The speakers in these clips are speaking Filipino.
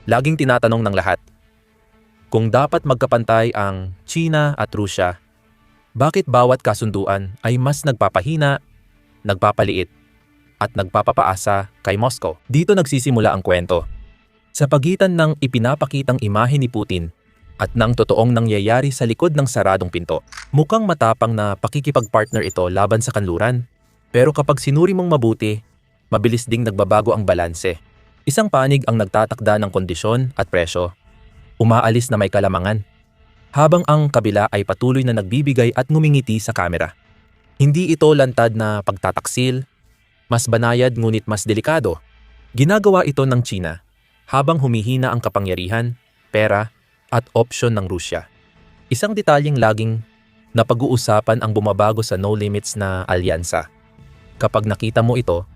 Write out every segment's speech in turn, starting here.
Laging tinatanong ng lahat, kung dapat magkapantay ang China at Rusya, bakit bawat kasunduan ay mas nagpapahina, nagpapaliit, at nagpapapaasa kay Moscow? Dito nagsisimula ang kwento. Sa pagitan ng ipinapakitang imahe ni Putin at ng totoong nangyayari sa likod ng saradong pinto. Mukhang matapang na pakikipagpartner ito laban sa kanluran. Pero kapag sinuri mong mabuti, mabilis ding nagbabago ang balanse. Isang panig ang nagtatakda ng kondisyon at presyo. Umaalis na may kalamangan. Habang ang kabila ay patuloy na nagbibigay at ngumingiti sa kamera. Hindi ito lantad na pagtataksil, mas banayad ngunit mas delikado. Ginagawa ito ng China habang humihina ang kapangyarihan, pera, at opsyon ng Rusya. Isang detalyeng laging napag-uusapan ang bumabago sa no limits na alyansa. Kapag nakita mo ito,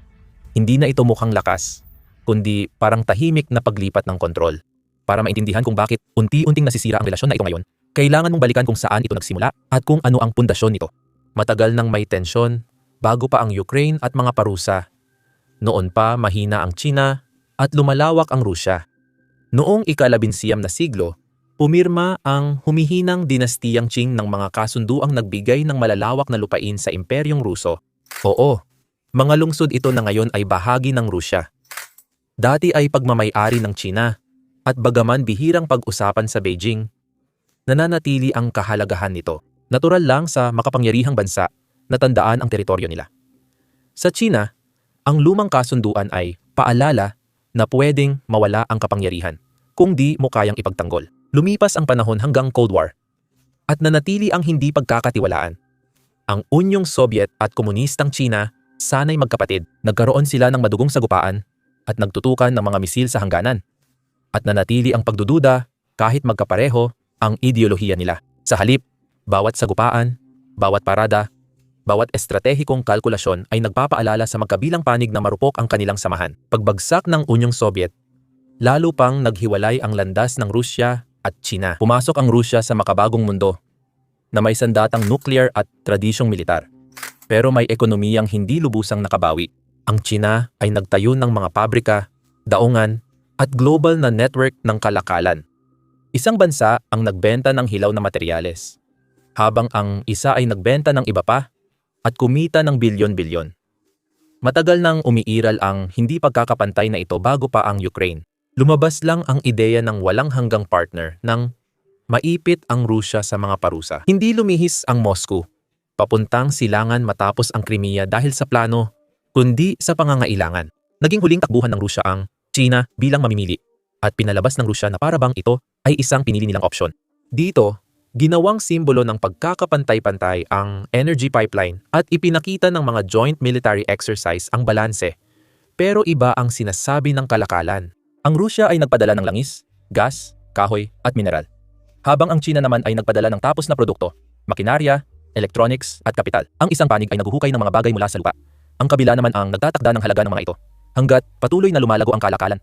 hindi na ito mukhang lakas, kundi parang tahimik na paglipat ng kontrol. Para maintindihan kung bakit unti-unting nasisira ang relasyon na ito ngayon, kailangan mong balikan kung saan ito nagsimula at kung ano ang pundasyon nito. Matagal nang may tensyon, bago pa ang Ukraine at mga parusa. Noon pa mahina ang China at lumalawak ang Rusya. Noong ika-19 na siglo, pumirma ang humihinang dinastiyang Qing ng mga kasunduang nagbigay ng malalawak na lupain sa Imperyong Ruso. Oo, mga lungsod ito na ngayon ay bahagi ng Rusya. Dati ay pagmamay-ari ng China at bagaman bihirang pag-usapan sa Beijing, nananatili ang kahalagahan nito. Natural lang sa makapangyarihang bansa na tandaan ang teritoryo nila. Sa China, ang lumang kasunduan ay paalala na pwedeng mawala ang kapangyarihan kung di mo kayang ipagtanggol. Lumipas ang panahon hanggang Cold War at nanatili ang hindi pagkakatiwalaan. Ang Unyong Soviet at Komunistang China sanay magkapatid. Nagkaroon sila ng madugong sagupaan at nagtutukan ng mga misil sa hangganan. At nanatili ang pagdududa kahit magkapareho ang ideolohiya nila. Sa halip, bawat sagupaan, bawat parada, bawat estratehikong kalkulasyon ay nagpapaalala sa magkabilang panig na marupok ang kanilang samahan. Pagbagsak ng Unyong Soviet, lalo pang naghiwalay ang landas ng Rusya at China. Pumasok ang Rusya sa makabagong mundo na may sandatang nuclear at tradisyong militar. Pero may ekonomiyang hindi lubusang nakabawi. Ang China ay nagtayo ng mga pabrika, daungan, at global na network ng kalakalan. Isang bansa ang nagbenta ng hilaw na materyales, habang ang isa ay nagbenta ng iba pa at kumita ng bilyon-bilyon. Matagal nang umiiral ang hindi pagkakapantay na ito bago pa ang Ukraine. Lumabas lang ang ideya ng walang hanggang partner nang maipit ang Rusya sa mga parusa. Hindi lumihis ang Moscow, papuntang silangan matapos ang Crimea dahil sa plano, kundi sa pangangailangan. Naging huling takbuhan ng Rusya ang China bilang mamimili at pinalabas ng Rusya na para bang ito ay isang pinili nilang opsyon. Dito, ginawang simbolo ng pagkakapantay-pantay ang energy pipeline at ipinakita ng mga joint military exercise ang balanse. Pero iba ang sinasabi ng kalakalan. Ang Rusya ay nagpadala ng langis, gas, kahoy at mineral. Habang ang China naman ay nagpadala ng tapos na produkto, makinarya, electronics at kapital. Ang isang panig ay naghuhukay ng mga bagay mula sa lupa. Ang kabila naman ang nagtatakda ng halaga ng mga ito. Hanggat patuloy na lumalago ang kalakalan,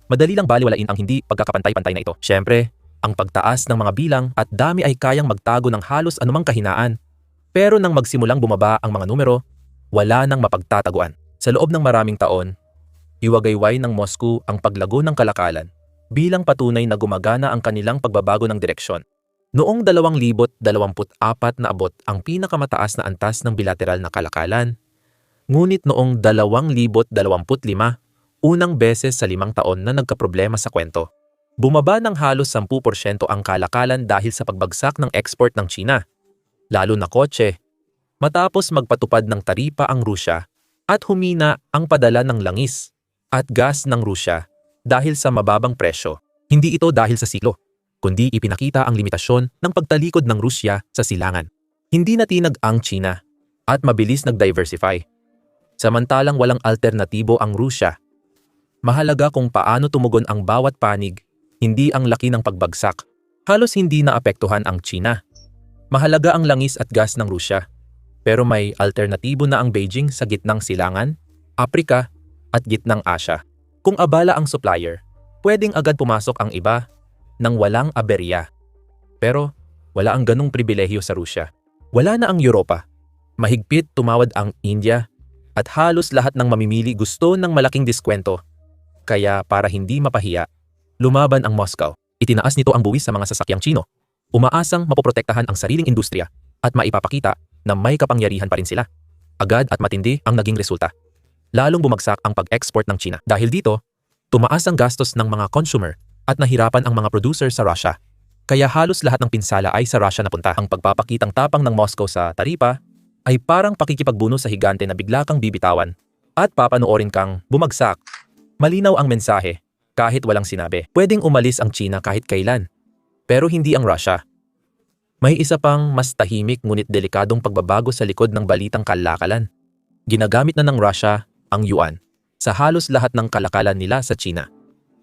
madali lang baliwalain ang hindi pagkakapantay-pantay na ito. Siyempre, ang pagtaas ng mga bilang at dami ay kayang magtago ng halos anumang kahinaan. Pero nang magsimulang bumaba ang mga numero, wala nang mapagtataguan. Sa loob ng maraming taon, iwagayway ng Moscow ang paglago ng kalakalan bilang patunay na gumagana ang kanilang pagbabago ng direksyon. Noong 2024 naabot ang pinakamataas na antas ng bilateral na kalakalan, ngunit noong 2025, unang beses sa 5 taon na nagkaproblema sa kwento. Bumaba ng halos 10% ang kalakalan dahil sa pagbagsak ng export ng China, lalo na kotse, matapos magpatupad ng taripa ang Rusya at humina ang padala ng langis at gas ng Rusya dahil sa mababang presyo. Hindi ito dahil sa siklo, kundi ipinakita ang limitasyon ng pagtalikod ng Rusya sa silangan. Hindi natinag ang China at mabilis nag-diversify. Samantalang walang alternatibo ang Rusya. Mahalaga kung paano tumugon ang bawat panig, hindi ang laki ng pagbagsak. Halos hindi naapektuhan ang China. Mahalaga ang langis at gas ng Rusya. Pero may alternatibo na ang Beijing sa gitnang silangan, Aprika at gitnang Asya. Kung abala ang supplier, pwedeng agad pumasok ang iba nang walang aberya. Pero wala ang ganong pribilehyo sa Rusya. Wala na ang Europa. Mahigpit tumawad ang India at halos lahat ng mamimili gusto ng malaking diskwento. Kaya para hindi mapahiya, Lumaban ang Moscow. Itinaas nito ang buwis sa mga sasakyang Tsino. Umaasang mapoprotektahan ang sariling industriya at maipapakita na may kapangyarihan pa rin sila. Agad at matindi ang naging resulta. Lalong bumagsak ang pag-export ng China. Dahil dito, tumaas ang gastos ng mga consumer at nahirapan ang mga producer sa Russia. Kaya halos lahat ng pinsala ay sa Russia napunta. Ang pagpapakitang tapang ng Moscow sa taripa ay parang pakikipagbuno sa higante na bigla kang bibitawan at papanoorin kang bumagsak. Malinaw ang mensahe kahit walang sinabi. Pwedeng umalis ang China kahit kailan, pero hindi ang Russia. May isa pang mas tahimik ngunit delikadong pagbabago sa likod ng balitang kalakalan. Ginagamit na ng Russia ang yuan sa halos lahat ng kalakalan nila sa China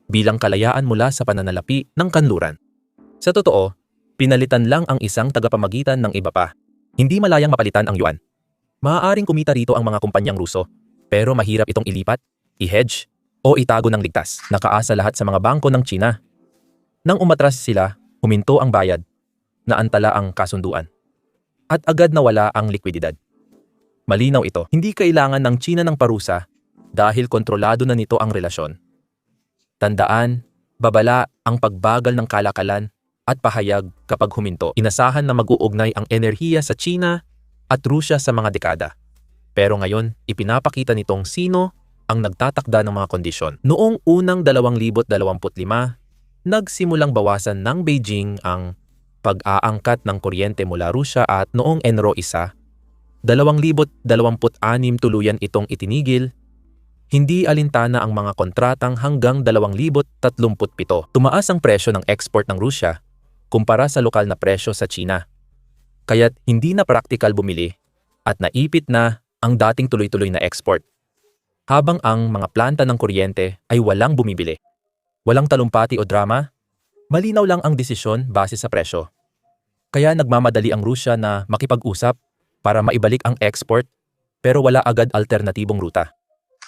bilang kalayaan mula sa pananalapi ng kanluran. Sa totoo, pinalitan lang ang isang tagapamagitan ng iba pa. Hindi malayang mapalitan ang yuan. Maaaring kumita rito ang mga kumpanyang Ruso, pero mahirap itong ilipat, i-hedge, o itago ng ligtas. Nakaasa lahat sa mga bangko ng China. Nang umatras sila, huminto ang bayad, naantala ang kasunduan, at agad nawala ang likwididad. Malinaw ito, hindi kailangan ng China ng parusa dahil kontrolado na nito ang relasyon. Tandaan, babala ang pagbagal ng kalakalan at pahayag kapag huminto. Inasahan na mag-uugnay ang enerhiya sa China at Rusya sa mga dekada. Pero ngayon, ipinapakita nitong sino ang nagtatakda ng mga kondisyon. Noong unang 2025, nagsimulang bawasan ng Beijing ang pag-aangkat ng kuryente mula Rusya at noong Enero 1, 2026 tuluyan itong itinigil. Hindi alintana ang mga kontratang hanggang 2037. Tumaas ang presyo ng export ng Rusya kumpara sa lokal na presyo sa China. Kaya't hindi na praktikal bumili at naipit na ang dating tuloy-tuloy na export. Habang ang mga planta ng kuryente ay walang bumibili. Walang talumpati o drama, malinaw lang ang desisyon base sa presyo. Kaya nagmamadali ang Rusya na makipag-usap para maibalik ang export pero wala agad alternatibong ruta.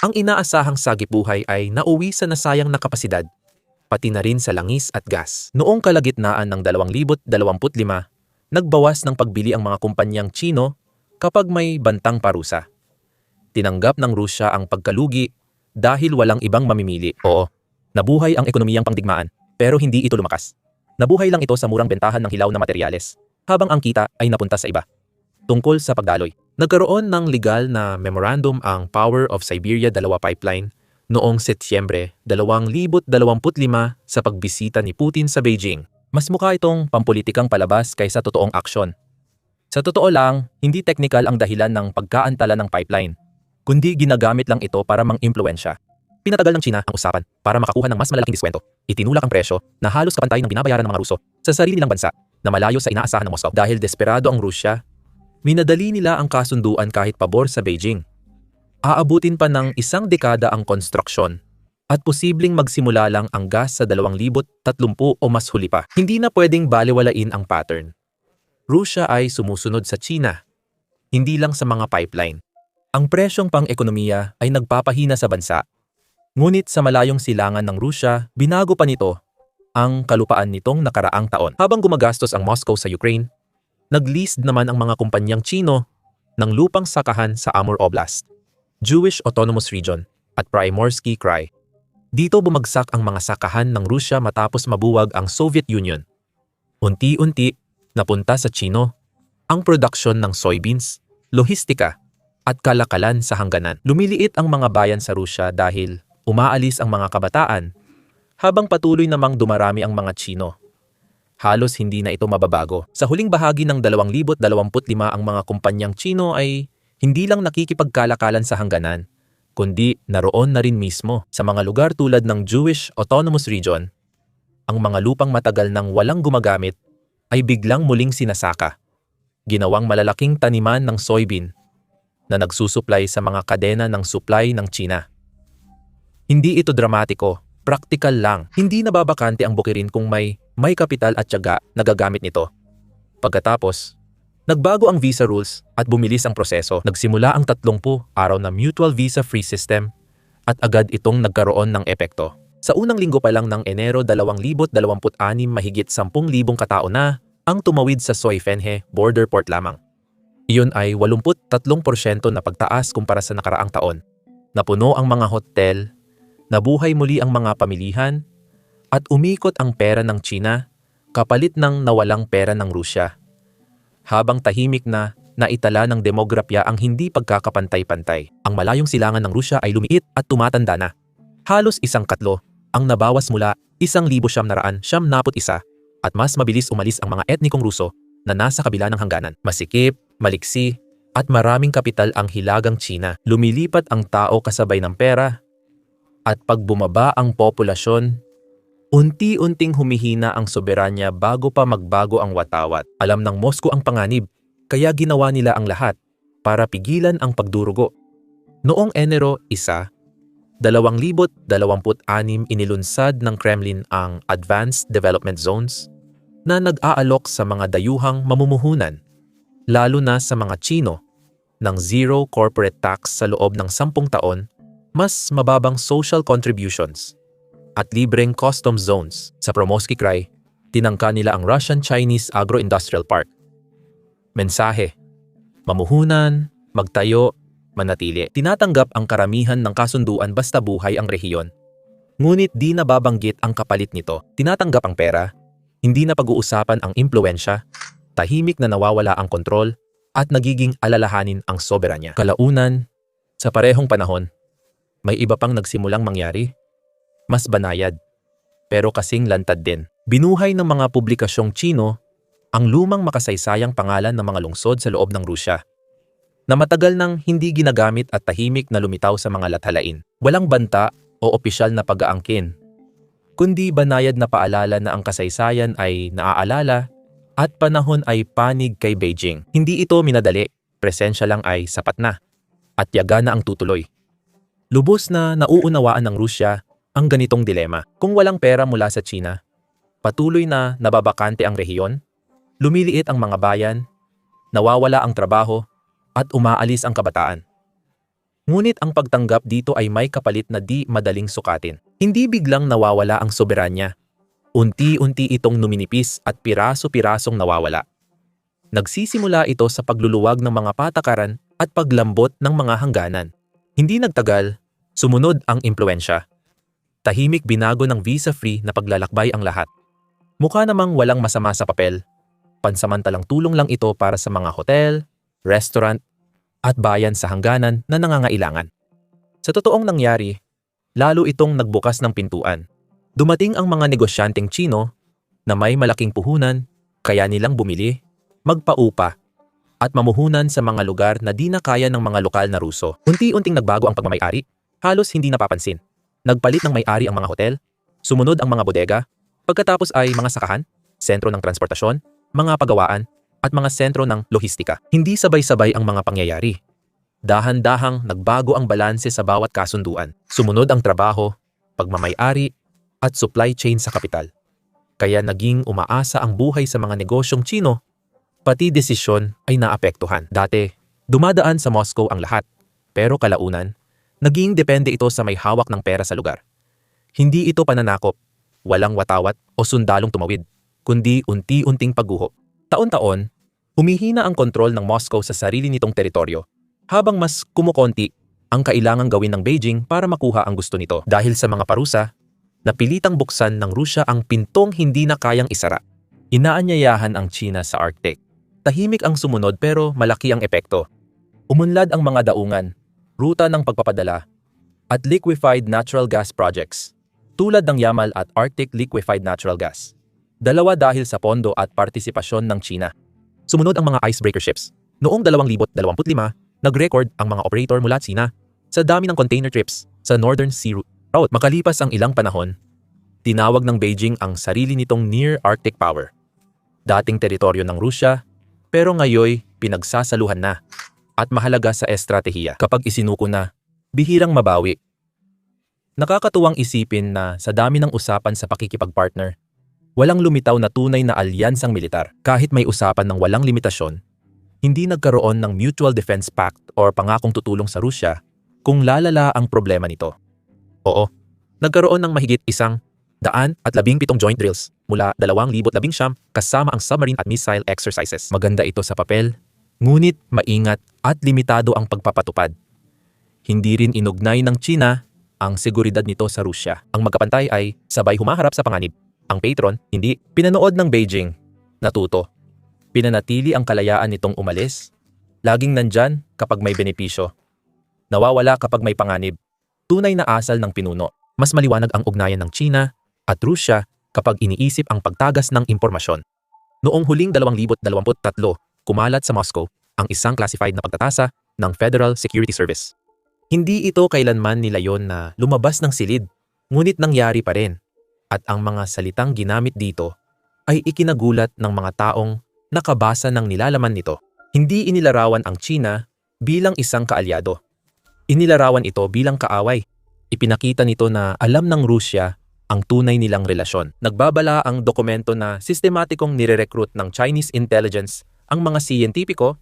Ang inaasahang sagipuhay ay nauwi sa nasayang na kapasidad, pati na rin sa langis at gas. Noong kalagitnaan ng 2025, nagbawas ng pagbili ang mga kumpanyang Tsino kapag may bantang parusa. Tinanggap ng Rusya ang pagkalugi dahil walang ibang mamimili. Oo, nabuhay ang ekonomiyang pangdigmaan pero hindi ito lumakas. Nabuhay lang ito sa murang bentahan ng hilaw na materyales habang ang kita ay napunta sa iba. Tungkol sa pagdaloy, nagkaroon ng legal na memorandum ang Power of Siberia 2 pipeline noong Setyembre 2025 sa pagbisita ni Putin sa Beijing. Mas mukha itong pampulitikang palabas kaysa totoong aksyon. Sa totoo lang, hindi technical ang dahilan ng pagkaantala ng pipeline, kundi ginagamit lang ito para mang-impluwensya. Pinatagal ng China ang usapan para makakuha ng mas malalaking diskwento. Itinulak ang presyo na halos kapantay ng binabayaran ng mga Ruso sa sarili nilang bansa na malayo sa inaasahan ng Moscow. Dahil desperado ang Rusya, minadali nila ang kasunduan kahit pabor sa Beijing. Aabutin pa ng 1 dekada ang konstruksyon at posibleng magsimula lang ang gas sa 2030 o mas huli pa. Hindi na pwedeng baliwalain ang pattern. Rusya ay sumusunod sa China, hindi lang sa mga pipeline. Ang presyong pang-ekonomiya ay nagpapahina sa bansa. Ngunit sa malayong silangan ng Rusya, binago pa nito ang kalupaan nitong nakaraang taon. Habang gumagastos ang Moscow sa Ukraine, nag-lease naman ang mga kumpanyang Tsino ng lupang sakahan sa Amur Oblast, Jewish Autonomous Region at Primorsky Krai. Dito bumagsak ang mga sakahan ng Rusya matapos mabuwag ang Soviet Union. Unti-unti, napunta sa Tsino ang produksyon ng soybeans, lohistika at kalakalan sa hangganan. Lumiliit ang mga bayan sa Rusya dahil umaalis ang mga kabataan habang patuloy namang dumarami ang mga Tsino. Halos hindi na ito mababago. Sa huling bahagi ng 2025 ang mga kumpanyang Tsino ay hindi lang nakikipagkalakalan sa hangganan, kundi naroon na rin mismo sa mga lugar tulad ng Jewish Autonomous Region. Ang mga lupang matagal nang walang gumagamit ay biglang muling sinasaka. Ginawang malalaking taniman ng soybean na nagsusuplay sa mga kadena ng supply ng China. Hindi ito dramatiko, praktikal lang. Hindi nababakante ang bukirin kung may kapital at tiyaga na gagamit nito. Pagkatapos, nagbago ang visa rules at bumilis ang proseso. Nagsimula ang 30 araw na mutual visa-free system at agad itong nagkaroon ng epekto. Sa unang linggo pa lang ng Enero 2026, mahigit 10,000 katao na ang tumawid sa Soifenhe border port lamang. Iyon ay 83% na pagtaas kumpara sa nakaraang taon. Napuno ang mga hotel, nabuhay muli ang mga pamilihan, At umikot ang pera ng China kapalit ng nawalang pera ng Rusya. Habang tahimik na naitala ng demografiya ang hindi pagkakapantay-pantay, ang malayong silangan ng Rusya ay lumiit at tumatanda na. Halos 1/4 ang nabawas mula 1,991 at mas mabilis umalis ang mga etnikong Ruso na nasa kabila ng hangganan. Masikip, maliksi, at maraming kapital ang hilagang China. Lumilipat ang tao kasabay ng pera at pag bumaba ang populasyon, unti-unting humihina ang soberanya bago pa magbago ang watawat. Alam ng Moscow ang panganib, kaya ginawa nila ang lahat para pigilan ang pagdurugo. Noong Enero 1, 2026 inilunsad ng Kremlin ang Advanced Development Zones na nag-aalok sa mga dayuhang mamumuhunan, lalo na sa mga Chino, ng zero corporate tax sa loob ng 10 taon, mas mababang social contributions, at libreng customs zones. Sa Promorsky Krai, tinangka nila ang Russian-Chinese Agro-Industrial Park. Mensahe: mamuhunan, magtayo, manatili. Tinatanggap ang karamihan ng kasunduan basta buhay ang rehiyon. Ngunit di nababanggit ang kapalit nito. Tinatanggap ang pera, hindi na pag-uusapan ang impluwensya, tahimik na nawawala ang kontrol, at nagiging alalahanin ang soberanya. Kalaunan, sa parehong panahon, may iba pang nagsimulang mangyari. Mas banayad, pero kasing lantad din. Binuhay ng mga publikasyong Chino ang lumang makasaysayang pangalan ng mga lungsod sa loob ng Rusya, na matagal nang hindi ginagamit at tahimik na lumitaw sa mga lathalain. Walang banta o opisyal na pag-aangkin, kundi banayad na paalala na ang kasaysayan ay naaalala at panahon ay panig kay Beijing. Hindi ito minadali, presensya lang ay sapat na, at yaga na ang tutuloy. Lubos na nauunawaan ng Rusya ang ganitong dilema. Kung walang pera mula sa China, patuloy na nababakante ang rehiyon, lumiliit ang mga bayan, nawawala ang trabaho, at umaalis ang kabataan. Ngunit ang pagtanggap dito ay may kapalit na di madaling sukatin. Hindi biglang nawawala ang soberanya. Unti-unti itong numinipis at piraso-pirasong nawawala. Nagsisimula ito sa pagluluwag ng mga patakaran at paglambot ng mga hangganan. Hindi nagtagal, sumunod ang impluwensya. Tahimik binago ng visa-free na paglalakbay ang lahat. Mukha namang walang masama sa papel. Pansamantalang tulong lang ito para sa mga hotel, restaurant, at bayan sa hangganan na nangangailangan. Sa totoong nangyari, lalo itong nagbukas ng pintuan. Dumating ang mga negosyanteng Chino na may malaking puhunan, kaya nilang bumili, magpaupa, at mamuhunan sa mga lugar na di na kaya ng mga lokal na Ruso. Unti-unting nagbago ang pagmamay-ari, halos hindi napapansin. Nagpalit ng may-ari ang mga hotel, sumunod ang mga bodega, pagkatapos ay mga sakahan, sentro ng transportasyon, mga pagawaan, at mga sentro ng lohistika. Hindi sabay-sabay ang mga pangyayari. Dahan-dahang nagbago ang balanse sa bawat kasunduan. Sumunod ang trabaho, pagmamay-ari, at supply chain sa kapital. Kaya naging umaasa ang buhay sa mga negosyong Chino, pati desisyon ay naapektuhan. Dati, dumadaan sa Moscow ang lahat, pero kalaunan, naging depende ito sa may hawak ng pera sa lugar. Hindi ito pananakop, walang watawat o sundalong tumawid, kundi unti-unting pagguho. Taon-taon, humihina ang kontrol ng Moscow sa sarili nitong teritoryo, habang mas kumukonti ang kailangang gawin ng Beijing para makuha ang gusto nito. Dahil sa mga parusa, napilitang buksan ng Rusya ang pintong hindi na kayang isara. Inaanyayahan ang China sa Arctic. Tahimik ang sumunod pero malaki ang epekto. Umunlad ang mga daungan, ruta ng pagpapadala, at liquefied natural gas projects, tulad ng Yamal at Arctic Liquefied Natural Gas. Dalawa dahil sa pondo at partisipasyon ng China. Sumunod ang mga icebreaker ships. Noong 2025, nag-record ang mga operator mula China sa dami ng container trips sa Northern Sea Route. Makalipas ang ilang panahon, tinawag ng Beijing ang sarili nitong Near Arctic Power. Dating teritoryo ng Rusya, pero ngayoy pinagsasaluhan na at mahalaga sa estratehiya. Kapag isinuko na, bihirang mabawi. Nakakatuwang isipin na sa dami ng usapan sa pakikipagpartner, walang lumitaw na tunay na alyansang militar. Kahit may usapan ng walang limitasyon, hindi nagkaroon ng Mutual Defense Pact o pangakong tutulong sa Rusya kung lalala ang problema nito. Oo, nagkaroon ng mahigit 117 joint drills mula 2019 kasama ang submarine at missile exercises. Maganda ito sa papel, ngunit maingat at limitado ang pagpapatupad. Hindi rin inugnay ng China ang seguridad nito sa Rusya. Ang magkapantay ay sabay humaharap sa panganib. Ang patron, hindi. Pinanood ng Beijing. Natuto. Pinanatili ang kalayaan nitong umalis. Laging nandyan kapag may benepisyo. Nawawala kapag may panganib. Tunay na asal ng pinuno. Mas maliwanag ang ugnayan ng China at Rusya kapag iniisip ang pagtagas ng impormasyon. Noong huling 2023, kumalat sa Moscow ang isang classified na pagtatasa ng Federal Security Service. Hindi ito kailanman nilayon na lumabas ng silid, ngunit nangyari pa rin. At ang mga salitang ginamit dito ay ikinagulat ng mga taong nakabasa ng nilalaman nito. Hindi inilarawan ang China bilang isang kaalyado. Inilarawan ito bilang kaaway. Ipinakita nito na alam ng Rusya ang tunay nilang relasyon. Nagbabala ang dokumento na sistematikong nire-recruit ng Chinese intelligence ang mga siyentipiko,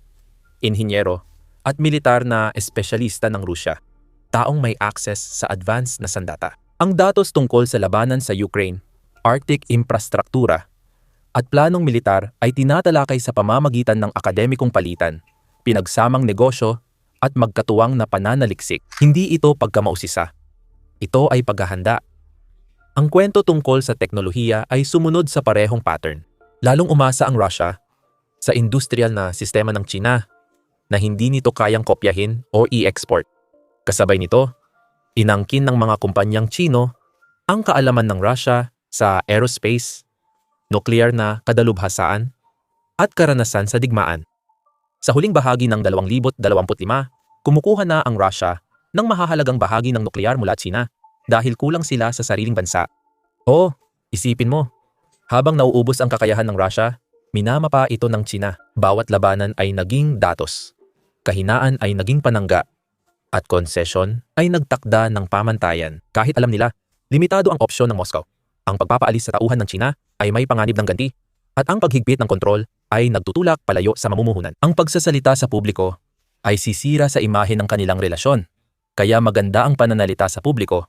inhinyero, at militar na espesyalista ng Rusya, taong may access sa advanced na sandata. Ang datos tungkol sa labanan sa Ukraine, Arctic infrastruktura, at planong militar ay tinatalakay sa pamamagitan ng akademikong palitan, pinagsamang negosyo, at magkatuwang na pananaliksik. Hindi ito pagkamausisa. Ito ay paghahanda. Ang kwento tungkol sa teknolohiya ay sumunod sa parehong pattern. Lalong umasa ang Russia sa industrial na sistema ng China na hindi nito kayang kopyahin o i-export. Kasabay nito, inangkin ng mga kumpanyang Chino ang kaalaman ng Russia sa aerospace, nuclear na kadalubhasaan, at karanasan sa digmaan. Sa huling bahagi ng 2025, kumukuha na ang Russia ng mahahalagang bahagi ng nuklear mula China dahil kulang sila sa sariling bansa. Isipin mo, habang nauubos ang kakayahan ng Russia, minamapa ito ng China. Bawat labanan ay naging datos, kahinaan ay naging panangga, at konsesyon ay nagtakda ng pamantayan. Kahit alam nila, limitado ang opsyon ng Moscow. Ang pagpapaalis sa tauhan ng China ay may panganib ng ganti, at ang paghigpit ng kontrol ay nagtutulak palayo sa mamumuhunan. Ang pagsasalita sa publiko ay sisira sa imahe ng kanilang relasyon. Kaya maganda ang pananalita sa publiko,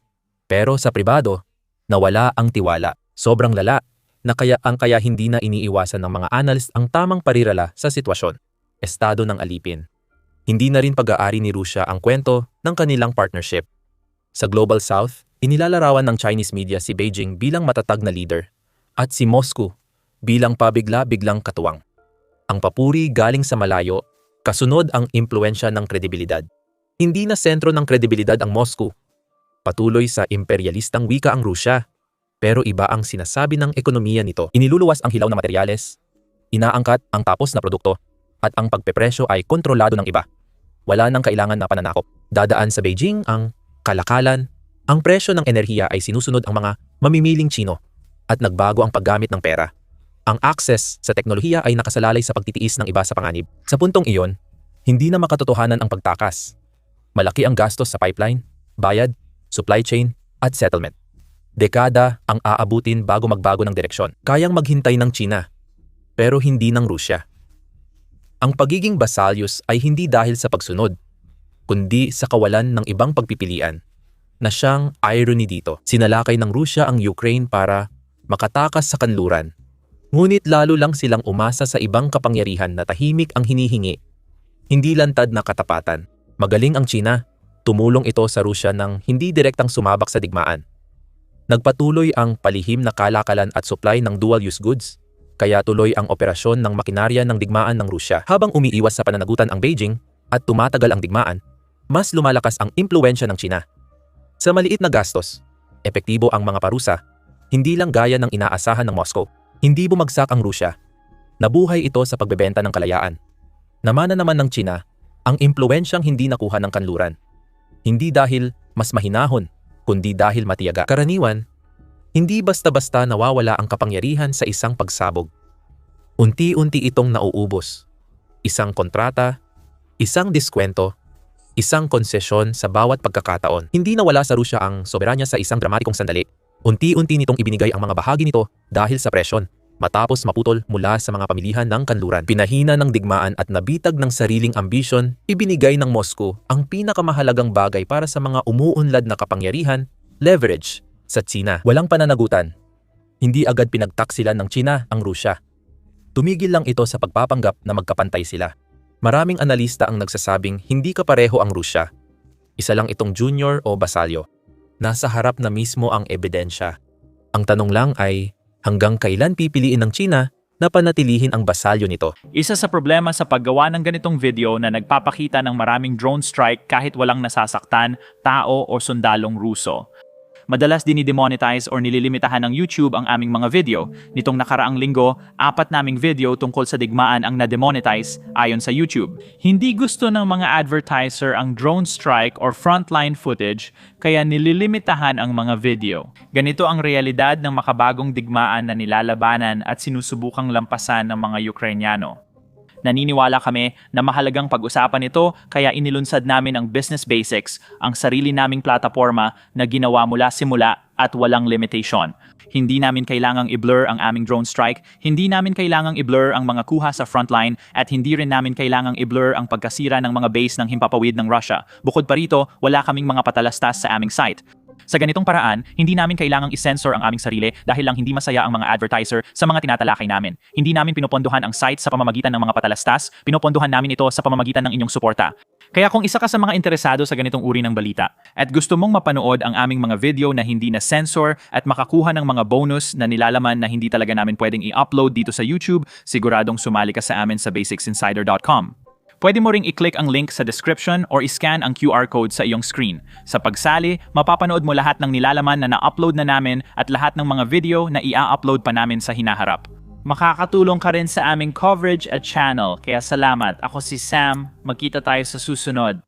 pero sa pribado, nawala ang tiwala. Sobrang lala na kaya hindi na iniiwasan ng mga analyst ang tamang parirala sa sitwasyon. Estado ng alipin. Hindi na rin pag-aari ni Rusya ang kwento ng kanilang partnership. Sa Global South, inilalarawan ng Chinese media si Beijing bilang matatag na leader at si Moscow bilang pabigla-biglang katuwang. Ang papuri galing sa malayo, kasunod ang impluensya ng kredibilidad. Hindi na sentro ng kredibilidad ang Moscow. Patuloy sa imperialistang wika ang Rusya, pero iba ang sinasabi ng ekonomiya nito. Iniluluwas ang hilaw na materyales, inaangkat ang tapos na produkto, at ang pagpepresyo ay kontrolado ng iba. Wala nang kailangan na pananakop. Dadaan sa Beijing ang kalakalan, ang presyo ng enerhiya ay sinusunod ang mga mamimiling Chino, at nagbago ang paggamit ng pera. Ang access sa teknolohiya ay nakasalalay sa pagtitiis ng iba sa panganib. Sa puntong iyon, hindi na makatotohanan ang pagtakas. Malaki ang gastos sa pipeline, bayad, supply chain, at settlement. Dekada ang aabutin bago magbago ng direksyon. Kayang maghintay ng China, pero hindi ng Rusya. Ang pagiging basalyos ay hindi dahil sa pagsunod, kundi sa kawalan ng ibang pagpipilian, na siyang irony dito. Sinalakay ng Rusya ang Ukraine para makatakas sa kanluran. Ngunit lalo lang silang umasa sa ibang kapangyarihan na tahimik ang hinihingi, hindi lantad na katapatan. Magaling ang China, tumulong ito sa Rusya nang hindi direktang sumabak sa digmaan. Nagpatuloy ang palihim na kalakalan at supply ng dual-use goods, kaya tuloy ang operasyon ng makinarya ng digmaan ng Rusya. Habang umiiwas sa pananagutan ang Beijing at tumatagal ang digmaan, mas lumalakas ang impluensya ng China. Sa maliit na gastos, epektibo ang mga parusa, hindi lang gaya ng inaasahan ng Moscow. Hindi bumagsak ang Rusya. Nabuhay ito sa pagbebenta ng kalayaan. Namana naman ng China ang impluensyang hindi nakuha ng kanluran. Hindi dahil mas mahinahon, kundi dahil matiyaga. Karaniwan, hindi basta-basta nawawala ang kapangyarihan sa isang pagsabog. Unti-unti itong nauubos. Isang kontrata, isang diskwento, isang konsesyon sa bawat pagkakataon. Hindi nawala sa Rusya ang soberanya sa isang dramatikong sandali. Unti-unti nitong ibinigay ang mga bahagi nito dahil sa presyon. Matapos maputol mula sa mga pamilihan ng kanluran, pinahina ng digmaan at nabitag ng sariling ambisyon, ibinigay ng Moscow ang pinakamahalagang bagay para sa mga umuunlad na kapangyarihan, leverage, sa China. Walang pananagutan. Hindi agad pinagtaksilan ng China ang Rusya. Tumigil lang ito sa pagpapanggap na magkapantay sila. Maraming analista ang nagsasabing hindi kapareho ang Rusya. Isa lang itong junior o basalyo. Nasa harap na mismo ang ebidensya. Ang tanong lang ay, hanggang kailan pipiliin ng China na panatilihin ang basalyo nito? Isa sa problema sa paggawa ng ganitong video na nagpapakita ng maraming drone strike kahit walang nasasaktan, tao o sundalong Ruso. Madalas dinidemonetize or nililimitahan ng YouTube ang aming mga video. Nitong nakaraang linggo, 4 naming video tungkol sa digmaan ang na-demonetize ayon sa YouTube. Hindi gusto ng mga advertiser ang drone strike or frontline footage, kaya nililimitahan ang mga video. Ganito ang realidad ng makabagong digmaan na nilalabanan at sinusubukang lampasan ng mga Ukrainyano. Naniniwala kami na mahalagang pag-usapan ito kaya inilunsad namin ang Business Basics, ang sarili naming plataforma na ginawa mula simula at walang limitation. Hindi namin kailangang i-blur ang aming drone strike, hindi namin kailangang i-blur ang mga kuha sa frontline, at hindi rin namin kailangang i-blur ang pagkasira ng mga base ng himpapawid ng Russia. Bukod pa rito, wala kaming mga patalastas sa aming site. Sa ganitong paraan, hindi namin kailangang i-censor ang aming sarili dahil lang hindi masaya ang mga advertiser sa mga tinatalakay namin. Hindi namin pinopondohan ang site sa pamamagitan ng mga patalastas, pinopondohan namin ito sa pamamagitan ng inyong suporta. Kaya kung isa ka sa mga interesado sa ganitong uri ng balita at gusto mong mapanood ang aming mga video na hindi na censor at makakuha ng mga bonus na nilalaman na hindi talaga namin pwedeng i-upload dito sa YouTube, siguradong sumali ka sa amin sa basicsinsider.com. Pwede mo ring i-click ang link sa description or i-scan ang QR code sa iyong screen. Sa pagsali, mapapanood mo lahat ng nilalaman na na-upload na namin at lahat ng mga video na i-upload pa namin sa hinaharap. Makakatulong ka rin sa aming coverage at channel, kaya salamat. Ako si Sam, magkita tayo sa susunod.